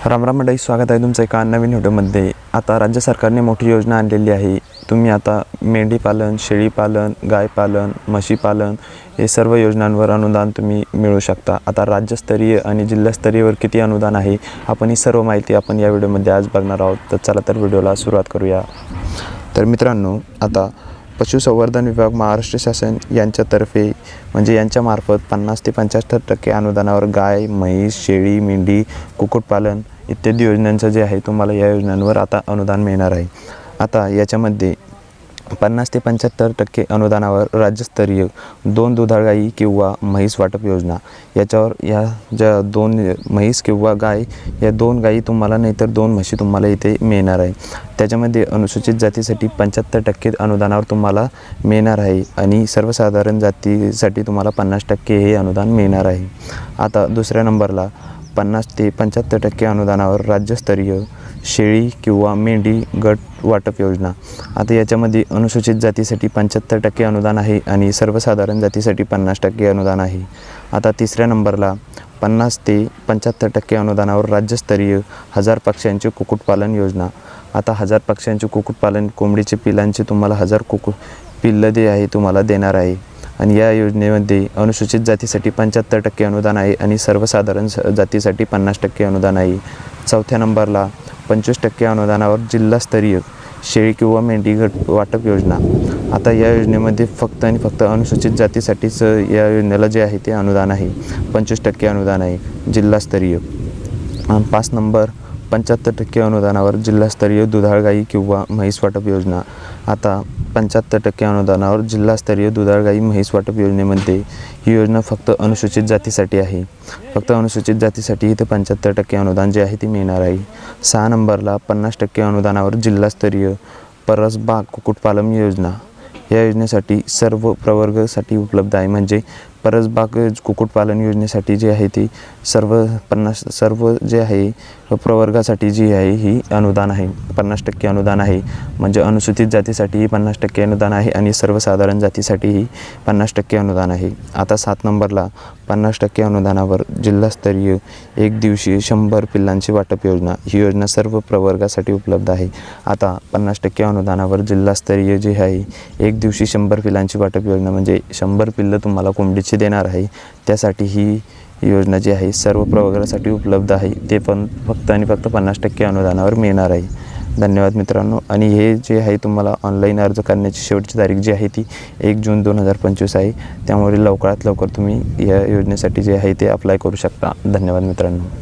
रामराम मंडळी, स्वागत आहे तुमचं एका नवीन व्हिडिओमध्ये। आता राज्य सरकारने मोठी योजना आणलेली आहे। तुम्ही आता मेंढीपालन, शेळीपालन, गायपालन, म्हशीपालन हे सर्व योजनांवर अनुदान तुम्ही मिळू शकता। आता राज्यस्तरीय आणि जिल्हास्तरीयवर किती अनुदान आहे आपण ही सर्व माहिती आपण या व्हिडिओमध्ये आज बघणार आहोत। तर चला तर व्हिडिओला सुरुवात करूया। तर मित्रांनो, आता पशुसंवर्धन विभाग महाराष्ट्र शासन यांच्यातर्फे म्हणजे यांच्यामार्फत 50 ते 75% अनुदानावर गाय, म्हैस, शेळी, मेंढी, कुक्कुटपालन इत्यादी योजनांचं जे आहे तुम्हाला या योजनांवर आता अनुदान मिळणार आहे। आता याच्यामध्ये 50 ते 75% अनुदानावर राज्यस्तरीय 2 दुधाळ गाई किंवा म्हैस वाटप योजना, याच्यावर या ज्या 2 म्हैस किंवा गाय या 2 गाई तुम्हाला नाहीतर 2 म्हशी तुम्हाला इथे मिळणार आहे। त्याच्यामध्ये अनुसूचित जातीसाठी 75% अनुदानावर तुम्हाला मिळणार आहे आणि सर्वसाधारण जातीसाठी तुम्हाला 50% हे अनुदान मिळणार आहे। आता दुसऱ्या नंबरला 50 ते 75% अनुदानावर राज्यस्तरीय शेळी किंवा मेंढी गट वाटप योजना। आता याच्यामध्ये अनुसूचित जातीसाठी 75% अनुदान आहे आणि सर्वसाधारण जातीसाठी 50% अनुदान आहे। आता तिसऱ्या नंबरला 50 ते 75% अनुदानावर राज्यस्तरीय 1000 पक्ष्यांचे कुक्कुटपालन योजना। आता 1000 पक्ष्यांचे कुक्कुटपालन, कोंबडीचे पिलांचे तुम्हाला 1000 पिल्लं जे आहे तुम्हाला देणार आहे आणि या योजनेमध्ये अनुसूचित जातीसाठी 75% अनुदान आहे आणि सर्वसाधारण जातीसाठी 50% अनुदान आहे। चौथ्या नंबरला 25% अनुदानावर जिल्हास्तरीय शेळी किंवा मेंढी गट वाटप योजना। आता या योजनेमध्ये फक्त आणि फक्त अनुसूचित जातीसाठीच या योजनेला जे आहे ते अनुदान आहे, 25% अनुदान आहे जिल्हास्तरीय। 5 नंबर 75% अनुदानावर जिल्हास्तरीय दुधाळ गाई किंवा म्हैस वाटप योजना। आता 75% अनुदानावर जिल्हास्तरीय दुधाळ गाई म्हैस वाटप योजनेमध्ये ही योजना फक्त अनुसूचित जातीसाठी आहे। फक्त अनुसूचित जातीसाठी इथे 75% अनुदान जे आहे ते मिळणार आहे। 6 नंबरला 50% अनुदानावर जिल्हास्तरीय परसबाग कुक्कुटपालन योजना। या योजनेसाठी सर्व प्रवर्गासाठी उपलब्ध आहे, म्हणजे परसबाग कुक्कुटपालन योजनेसाठी जे आहे ती सर्व जे आहे प्रवर्गासाठी जी आहे ही अनुदान आहे, 50% अनुदान आहे। म्हणजे अनुसूचित जातीसाठीही 50% अनुदान आहे आणि सर्वसाधारण जातीसाठीही 50% अनुदान आहे। आता 7 नंबरला 50% अनुदानावर जिल्हास्तरीय 1 दिवशी 100 पिल्लांची वाटप योजना। ही योजना सर्व प्रवर्गासाठी उपलब्ध आहे। आता 50% अनुदानावर जिल्हास्तरीय जे आहे 1 दिवशी 100 पिल्लांची वाटप योजना, म्हणजे 100 पिल्लं तुम्हाला कोंबडीची देणार आहे। त्यासाठी ही योजना जी आहे सर्व प्रवर्गासाठी उपलब्ध आहे, ते पण फक्त आणि फक्त 50% अनुदानावर मिळणार आहे। धन्यवाद मित्रांनो। आणि हे जे आहे तुम्हाला ऑनलाईन अर्ज करण्याची शेवटची तारीख जी आहे ती 1 जून 2025 आहे। त्यामुळे लवकरात लवकर तुम्ही या योजनेसाठी जे आहे ते अप्लाय करू शकता। धन्यवाद मित्रांनो।